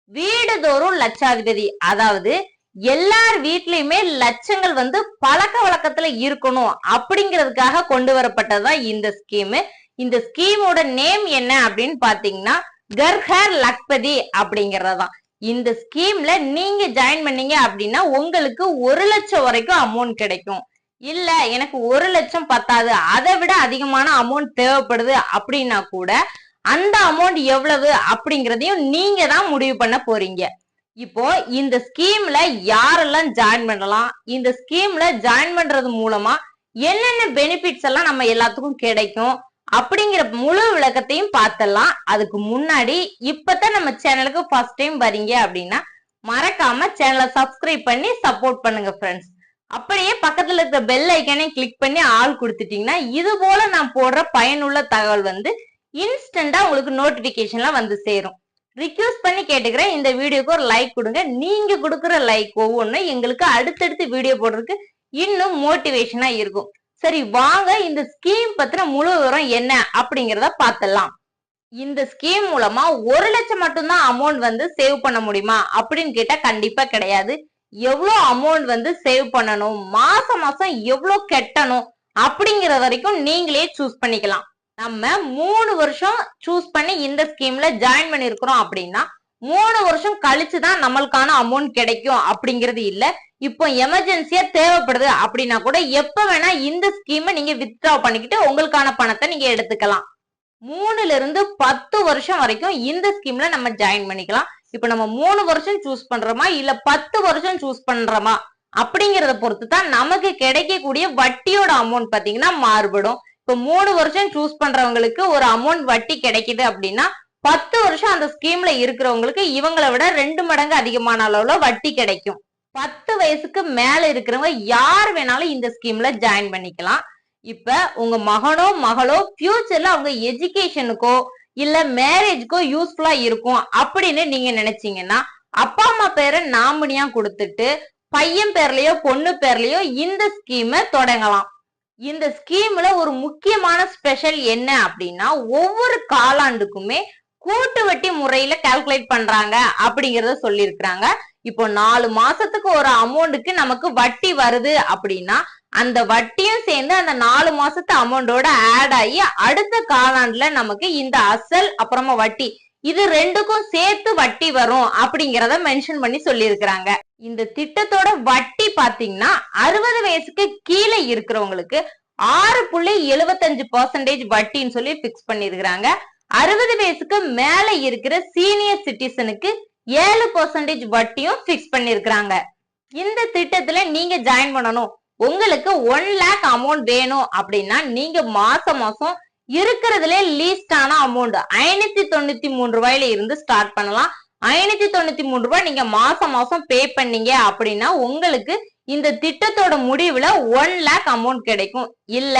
வீடுதோறும் லட்சாதிபதி, அதாவது எல்லார் வீட்லயுமே லட்சங்கள் வந்து பழக்க வழக்கத்துல இருக்கணும் அப்படிங்கிறதுக்காக கொண்டு வரப்பட்டதுதான் இந்த ஸ்கீம். இந்த ஸ்கீமோட நேம் என்ன அப்படின்னு பாத்தீங்கன்னா கர் ஹர் லக்பதி அப்படிங்கறதுதான். இந்த ஸ்கீம்ல நீங்க ஜாயின் பண்ணீங்க அப்படின்னா உங்களுக்கு 1 லட்சம் வரைக்கும் அமௌண்ட் கிடைக்கும். இல்ல எனக்கு 1 லட்சம் பத்தாது, அதை விட அதிகமான அமௌண்ட் தேவைப்படுது அப்படின்னா கூட அந்த அமௌண்ட் எவ்வளவு அப்படிங்கறதையும் நீங்க தான் முடிவு பண்ண போறீங்க. இப்போ இந்த ஸ்கீம்ல யாரெல்லாம் ஜாயின் பண்ணலாம், இந்த ஸ்கீம்ல ஜாயின் பண்றது மூலமா என்னென்ன பெனிஃபிட்ஸ் எல்லாம் நம்ம எல்லாத்துக்கும் கிடைக்கும் அப்படிங்கிற முழு விளக்கத்தையும் பார்த்தலாம். அதுக்கு முன்னாடி இப்பதான் நம்ம சேனலுக்கு ஃபர்ஸ்ட் டைம் வரீங்க அப்படின்னா மறக்காம சேனலை சப்ஸ்கிரைப் பண்ணி சப்போர்ட் பண்ணுங்க ஃப்ரெண்ட்ஸ். அப்படியே பக்கத்துல இருக்கிற பெல் ஐக்கானையும் கிளிக் பண்ணி ஆள் கொடுத்துட்டீங்கன்னா இது போல நான் போடுற பயனுள்ள தகவல் வந்து இன்ஸ்டன்டா உங்களுக்கு நோட்டிபிகேஷன்ல வந்து சேரும். ரிக்வெஸ்ட் பண்ணி கேட்டுக்கிறேன், இந்த வீடியோக்கு ஒரு லைக் கொடுங்க. நீங்க கொடுக்குற லைக் ஒவ்வொன்றும் எங்களுக்கு அடுத்தடுத்து வீடியோ போடுறதுக்கு இன்னும் மோட்டிவேஷனா இருக்கும். சரி வாங்க இந்த ஸ்கீம் பத்தின முழு விவரம் என்ன அப்படிங்கறத பார்த்தலாம். இந்த ஸ்கீம் மூலமா 1 லட்சம் மட்டும்தான் அமௌண்ட் வந்து சேவ் பண்ண முடியுமா அப்படின்னு கேட்டா கண்டிப்பா கிடையாது. எவ்வளவு அமௌண்ட் வந்து சேவ் பண்ணணும், மாசம் மாசம் எவ்வளவு கட்டணும் அப்படிங்கிற வரைக்கும் நீங்களே சூஸ் பண்ணிக்கலாம். நம்ம 3 வருஷம் சூஸ் பண்ணி இந்த ஸ்கீம்ல ஜாயின் பண்ணிருக்கிறோம் அப்படின்னா 3 வருஷம் கழிச்சுதான் நம்மளுக்கான அமௌண்ட் கிடைக்கும் அப்படிங்கிறது இல்ல. இப்போ எமர்ஜென்சியா தேவைப்படுது அப்படின்னா கூட எப்ப வேணா இந்த ஸ்கீமை நீங்க வித்ட்ரா பண்ணிக்கிட்டு உங்களுக்கான பணத்தை நீங்க எடுத்துக்கலாம். 3ல இருந்து 10 வருஷம் வரைக்கும் இந்த ஸ்கீம்ல நம்ம ஜாயின் பண்ணிக்கலாம். இப்ப நம்ம 3 வருஷம் சூஸ் பண்றோமா இல்ல 10 வருஷம் சூஸ் பண்றோமா அப்படிங்கறத பொறுத்து தான் நமக்கு கிடைக்கக்கூடிய வட்டியோட அமௌண்ட் பாத்தீங்கன்னா மாறுபடும். இப்ப 3 வருஷம் சூஸ் பண்றவங்களுக்கு ஒரு அமௌண்ட் வட்டி கிடைக்குது அப்படின்னா 10 வருஷம் அந்த ஸ்கீம்ல இருக்கிறவங்களுக்கு இவங்களை விட 2 மடங்கு அதிகமான அளவுல வட்டி கிடைக்கும். 10 வயசுக்கு மேல இருக்கிறவங்க யார் வேணாலும் இந்த ஸ்கீம்ல ஜாயின் பண்ணிக்கலாம். இப்ப உங்க மகனோ மகளோ ஃபியூச்சர்ல அவங்க எஜுகேஷனுக்கோ இல்ல மேரேஜ்க்கோ யூஸ்ஃபுல்லா இருக்கும் அப்படின்னு நீங்க நினைச்சீங்கன்னா அப்பா அம்மா பேரை நாமினியா கொடுத்துட்டு பையன் பேர்லயோ பொண்ணு பேர்லயோ இந்த ஸ்கீமை தொடங்கலாம். இந்த ஸ்கீம்ல ஒரு முக்கியமான ஸ்பெஷல் என்ன அப்படின்னா ஒவ்வொரு காலாண்டுக்குமே கூட்டு வட்டி முறையில கால்குலேட் பண்றாங்க அப்படிங்கறத சொல்லியிருக்கிறாங்க. இப்போ 4 மாசத்துக்கு ஒரு அமௌண்ட்டுக்கு நமக்கு வட்டி வருது அப்படின்னா அந்த வட்டியும் சேர்ந்து அந்த 4 மாசத்து அமௌண்டோட ஆட் ஆகி அடுத்த காலாண்டுல நமக்கு இந்த அசல் அப்புறமா வட்டி இது ரெண்டுக்கும் சேர்த்து வட்டி வரும் அப்படிங்கறத மென்ஷன் பண்ணி சொல்லியிருக்கிறாங்க. இந்த திட்டத்தோட வட்டி பாத்தீங்கன்னா 60 வயசுக்கு கீழே இருக்கிறவங்களுக்கு 6.75% வட்டின்னு சொல்லி பிக்ஸ் பண்ணிருக்கிறாங்க. 60 வயசுக்கு மேல இருக்கிற சீனியர் சிட்டிசனுக்கு 7% வட்டியும் பிக்ஸ் பண்ணிருக்கிறாங்க. இந்த திட்டத்துல நீங்க ஜாயின் பண்ணணும், உங்களுக்கு 1 lakh அமௌண்ட் வேணும் அப்படின்னா நீங்க மாசம் மாசம் இருக்கிறதுல லீஸ்டான அமௌண்ட் 593 ரூபாயில இருந்து ஸ்டார்ட் பண்ணலாம். 593 ரூபாய் நீங்க மாசம் மாசம் பே பண்ணீங்க அப்படின்னா உங்களுக்கு இந்த திட்டத்தோட முடிவுல 1 lakh அமௌண்ட் கிடைக்கும். இல்ல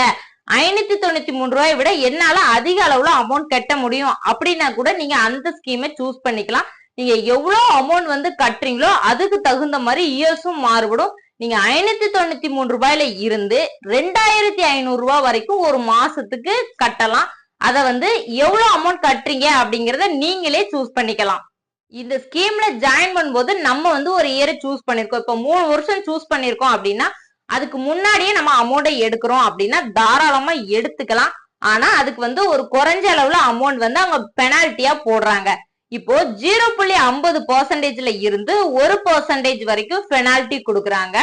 593 ரூபாயை விட என்னால அதிக அளவுல அமௌண்ட் கட்ட முடியும் அப்படின்னா கூட நீங்க அந்த ஸ்கீமை சூஸ் பண்ணிக்கலாம். நீங்க எவ்வளவு அமௌண்ட் வந்து கட்டுறீங்களோ அதுக்கு தகுந்த மாதிரி இயர்ஸும் மாறுபடும். நீங்க 593 ரூபாயில இருந்து 2500 ரூபாய் வரைக்கும் ஒரு மாசத்துக்கு கட்டலாம். அத வந்து எவ்வளவு அமௌண்ட் கட்டுறீங்க அப்படிங்கறத நீங்களே சூஸ் பண்ணிக்கலாம். இந்த ஸ்கீம்ல ஜாயின் பண்ணும்போது நம்ம வந்து ஒரு இயரை சூஸ் பண்ணிருக்கோம். இப்ப 3 வருஷம் சூஸ் பண்ணிருக்கோம் அப்படின்னா அதுக்கு முன்னாடியே நம்ம அமௌண்ட்டை எடுக்கிறோம் அப்படின்னா தாராளமா எடுத்துக்கலாம். ஆனா அதுக்கு வந்து ஒரு குறைஞ்ச அளவுல அமௌண்ட் வந்து அவங்க பெனால்ட்டியா போடுறாங்க. இப்போ 0.50%ல இருந்து 1% வரைக்கும் பெனால்ட்டி கொடுக்குறாங்க.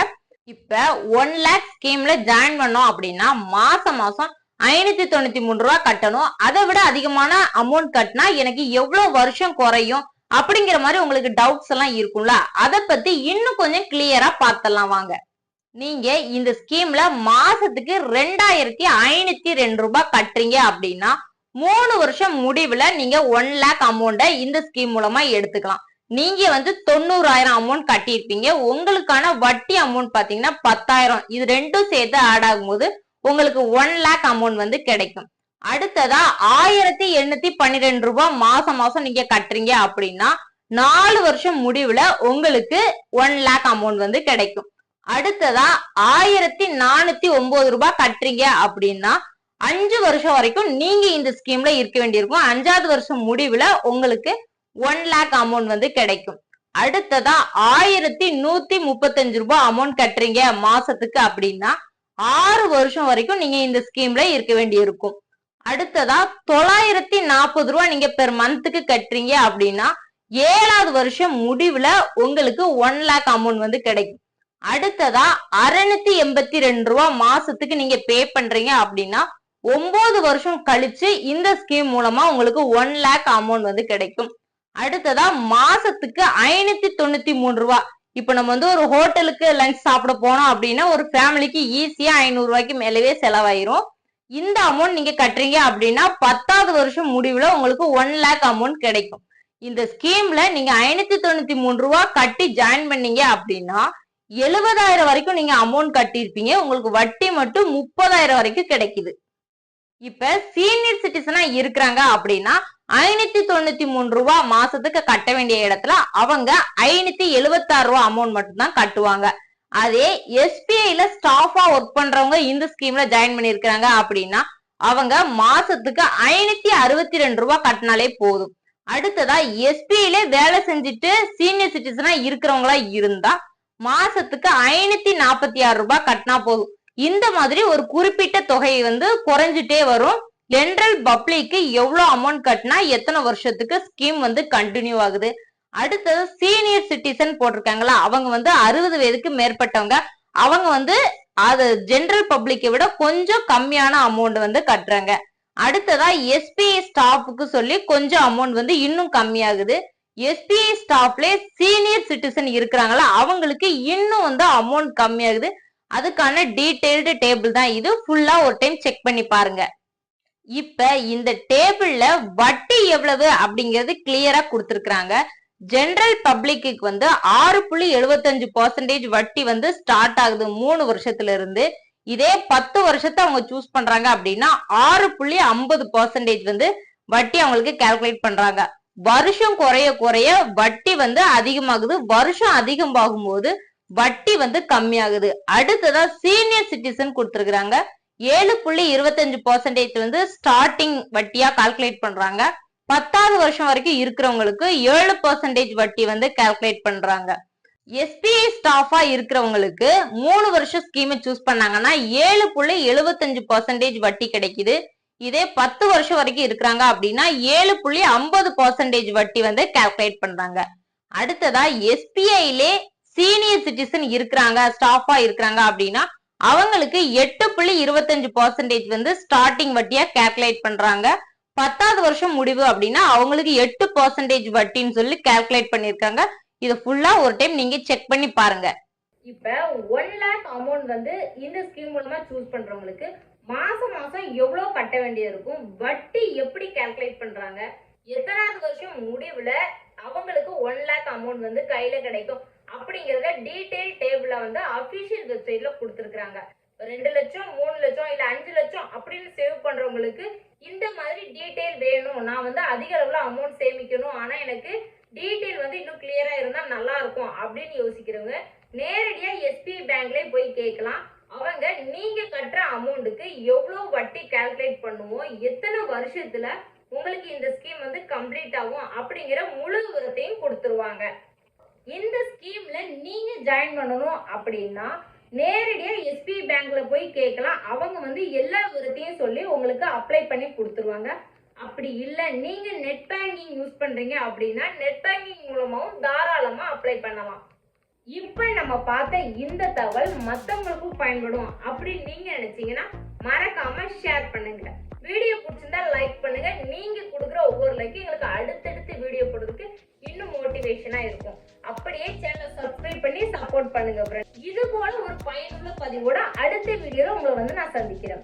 இப்ப 1 lakh ஸ்கீம்ல ஜாயின் பண்ணோம் அப்படின்னா மாசம் மாசம் 593 ரூபாய் கட்டணும். அதை விட அதிகமான அமௌண்ட் கட்டினா எனக்கு எவ்வளவு வருஷம் குறையும் அப்படிங்கிற மாதிரி உங்களுக்கு டவுட்ஸ் எல்லாம் இருக்கும்ல, அதை பத்தி இன்னும் கொஞ்சம் கிளியரா பார்த்தலாம் வாங்க. நீங்க இந்த ஸ்கீம்ல மாசத்துக்கு 2502 ரூபாய் கட்டுறீங்க அப்படின்னா 3 வருஷம் முடிவுல நீங்க 1 lakh அமௌண்ட இந்த ஸ்கீம் மூலமா எடுத்துக்கலாம். நீங்க வந்து 90,000 அமௌண்ட் கட்டியிருப்பீங்க. உங்களுக்கான வட்டி அமௌண்ட் பாத்தீங்கன்னா 10,000. இது ரெண்டும் சேர்த்து ஆட் ஆகும்போது உங்களுக்கு 1 lakh அமௌண்ட் வந்து கிடைக்கும். அடுத்ததா 1812 ரூபாய் மாசம் மாசம் நீங்க கட்டுறீங்க அப்படின்னா 4 வருஷம் முடிவுல உங்களுக்கு 1 lakh அமௌண்ட் வந்து கிடைக்கும். அடுத்ததா 1409 ரூபாய் கட்டுறீங்க அப்படின்னா 5 வருஷம் வரைக்கும் நீங்க இந்த ஸ்கீம்ல இருக்க வேண்டியிருக்கும். 5வது வருஷம் முடிவுல உங்களுக்கு 1 lakh அமௌண்ட் வந்து கிடைக்கும். அடுத்ததா 1135 ரூபாய் அமௌண்ட் கட்டுறீங்க மாசத்துக்கு அப்படின்னா 6 வருஷம் வரைக்கும் நீங்க இந்த ஸ்கீம்ல இருக்க வேண்டி இருக்கும். அடுத்ததா 940 ரூபாய் நீங்க பெர் மந்த்துக்கு கட்டுறீங்க அப்படின்னா 7வது வருஷம் முடிவுல உங்களுக்கு 1 lakh அமௌண்ட் வந்து கிடைக்கும். அடுத்ததா 682 ரூபாய் மாசத்துக்கு நீங்க பே பண்றீங்க அப்படின்னா 9 வருஷம் கழிச்சு இந்த ஸ்கீம் மூலமா உங்களுக்கு 1 lakh அமௌண்ட் வந்து கிடைக்கும். அடுத்ததா மாசத்துக்கு 593 ரூபாய். இப்ப நம்ம வந்து ஒரு ஹோட்டலுக்கு லஞ்ச் சாப்பிட போனோம் அப்படின்னா ஒரு ஃபேமிலிக்கு ஈஸியா 500 ரூபாய்க்கு மேலவே செலவாயிரும். இந்த அமௌண்ட் நீங்க கட்டுறீங்க அப்படின்னா 10வது வருஷம் முடிவுல உங்களுக்கு 1 lakh அமௌண்ட் கிடைக்கும். இந்த ஸ்கீம்ல நீங்க 593 ரூபாய் கட்டி ஜாயின் பண்ணீங்க அப்படின்னா 70,000 வரைக்கும் நீங்க அமௌண்ட் கட்டியிருப்பீங்க. உங்களுக்கு வட்டி மட்டும் 30,000 வரைக்கும் கிடைக்குது. இப்ப சீனியர் சிட்டிசனா இருக்கிறாங்க அப்படின்னா 593 ரூபாய் மாசத்துக்கு கட்ட வேண்டிய இடத்துல அவங்க 576 ரூபாய் அமௌண்ட் மட்டும் தான் கட்டுவாங்க. அதே எஸ்பிஐல ஸ்டாஃபா ஒர்க் பண்றவங்க இந்த ஸ்கீம்ல ஜாயின் பண்ணிருக்காங்க அப்படின்னா அவங்க மாசத்துக்கு 562 ரூபாய் கட்டினாலே போதும். அடுத்ததா எஸ்பிஐல வேலை செஞ்சுட்டு சீனியர் சிட்டிசனா இருக்கிறவங்களா இருந்தா மாசத்துக்கு 546 ரூபாய் கட்டினா போதும். இந்த மாதிரி ஒரு குறிப்பிட்ட தொகையை வந்து குறைஞ்சிட்டே வரும். ஜெனரல் பப்ளிக்கு எவ்வளவு அமௌண்ட் கட்டினா எத்தனை வருஷத்துக்கு ஸ்கீம் வந்து கண்டினியூ ஆகுது. அடுத்தது சீனியர் சிட்டிசன் போட்டிருக்காங்களா அவங்க வந்து 60 வயதுக்கு மேற்பட்டவங்க. அவங்க வந்து அது ஜெனரல் பப்ளிக்கை விட கொஞ்சம் கம்மியான அமௌண்ட் வந்து கட்டுறாங்க. அடுத்ததா எஸ்பிஐ ஸ்டாஃப்க்கு சொல்லி கொஞ்சம் அமௌண்ட் வந்து இன்னும் கம்மியாகுது. எஸ்பிஐ ஸ்டாஃப்ல சீனியர் சிட்டிசன் இருக்கிறாங்களா அவங்களுக்கு இன்னும் வந்து அமௌண்ட் கம்மியாகுது. அதுக்கான டீடைல்டு டேபிள் தான் இது. ஃபுல்லா ஒரு டைம் செக் பண்ணி பாருங்க. இப்ப இந்த டேபிள்ல வட்டி எவ்வளவு அப்படிங்கிறது கிளியரா கொடுத்திருக்காங்க. ஜெனரல் பப்ளிக்கு வந்து 6.75% வட்டி வந்து ஸ்டார்ட் ஆகுது 3 வருஷத்துல இருந்து. இதே 10 வருஷத்தை அவங்க சூஸ் பண்றாங்க அப்படின்னா 6.50% வந்து வட்டி அவங்களுக்கு கால்குலேட் பண்றாங்க. வருஷம் குறைய குறைய வட்டி வந்து அதிகமாகுது. வருஷம் அதிகமாகும் போது வட்டி வந்து கம்மியாகுது. அடுத்ததா சீனியர் சிட்டிசன் கொடுத்திருக்காங்க. 7.25% வந்து ஸ்டார்டிங் வட்டியா கால்குலேட் பண்றாங்க. 10வது வருஷம் வரைக்கும் இருக்கிறவங்களுக்கு 7% வட்டி வந்து கால்குலேட் பண்றாங்க. எஸ்பிஐ ஸ்டாஃபா இருக்கிறவங்களுக்கு 3 வருஷம் ஸ்கீம் சூஸ் பண்ணாங்கன்னா 7.75% வட்டி கிடைக்குது. இதே 10 வருஷம் வரைக்கும் இருக்கிறாங்க அப்படின்னா 7.50% வட்டி வந்து கால்குலேட் பண்றாங்க. அடுத்ததா எஸ்பிஐலே சீனியர் சிட்டிசன் இருக்கிறாங்க ஸ்டாஃபா இருக்கிறாங்க அப்படின்னா அவங்களுக்கு 8.25% வந்து ஸ்டார்டிங் வட்டியா கால்குலேட் பண்றாங்க. 10வது வருஷம் முடிவு அப்படின்னா அவங்களுக்கு 8% வட்டின்னு சொல்லி கால்குலேட் பண்ணிருக்காங்க. இது ஃபுல்லா ஒரு டைம் நீங்க செக் பண்ணி பாருங்க. இப்ப 1 lakh அமௌண்ட் வந்து இந்த ஸ்கீம் மூலமா சூஸ் பண்றவங்களுக்கு மாசம் மாசம் எவ்வளவு கட்ட வேண்டியது இருக்கும், வட்டி எப்படி கால்குலேட் பண்றாங்க, எத்தனாவது வருஷம் முடிவுல அவங்களுக்கு 1 lakh அமௌண்ட் வந்து கையில கிடைக்கும் அப்படிங்கறத டீடைல் டேபிள்ல வந்து அபிஷியல் வெப்சைட்ல கொடுத்திருக்காங்க. 2 லட்சம் 3 லட்சம் இல்ல 5 லட்சம் அப்படின்னு சேவ் பண்றவங்களுக்கு இந்த மாதிரி டீடைல் வேணும், நான் வந்து அதிக அளவுல அமௌண்ட் சேமிக்கணும் ஆனா எனக்கு டீடைல் வந்து இன்னும் கிளியரா இருந்தா நல்லா இருக்கும் அப்படின்னு யோசிக்கிறவங்க நேரடியா எஸ்பிஐ பேங்க்ல போய் கேட்கலாம். அவங்க நீங்க கட்டுற அமௌண்ட்டுக்கு எவ்வளவு வட்டி கால்குலேட் பண்ணுவோம், எத்தனை வருஷத்துல உங்களுக்கு இந்த ஸ்கீம் வந்து கம்ப்ளீட் ஆகும் அப்படிங்கிற முழு விவரத்தையும் கொடுத்துருவாங்க. இந்த ஸ்கீம்ல நீங்க ஜாயின் பண்ணணும் அப்படின்னா நேரடியா எஸ்பிஐ பேங்க்ல போய் கேட்கலாம். அவங்க வந்து எல்லா விவரத்தையும் சொல்லி உங்களுக்கு அப்ளை பண்ணி கொடுத்துருவாங்க. அப்படி இல்ல நீங்க நெட் பேங்கிங் யூஸ் பண்றீங்க அப்படின்னா நெட் பேங்கிங் மூலமாவும் தாராளமா அப்ளை பண்ணலாம். இப்ப நம்ம பார்த்த இந்த தகவல் மத்தவங்களுக்கும் பயன்படும் அப்படின்னு நீங்க நினைச்சீங்கன்னா மறக்காம ஷேர் பண்ணுங்க. வீடியோ பிடிச்சிருந்தா லைக் பண்ணுங்க. நீங்க கொடுக்குற ஒவ்வொரு லைக்கும் எங்களுக்கு அடுத்தடுத்து வீடியோ போடுறதுக்கு இன்னும் மோட்டிவேஷனா இருக்கும். அப்படியே சேனலை சப்ஸ்கிரைப் பண்ணி சப்போர்ட் பண்ணுங்க. இது போல ஒரு பயனுள்ள பதிவோட அடுத்த வீடியோல உங்களை வந்து நான் சந்திக்கிறேன்.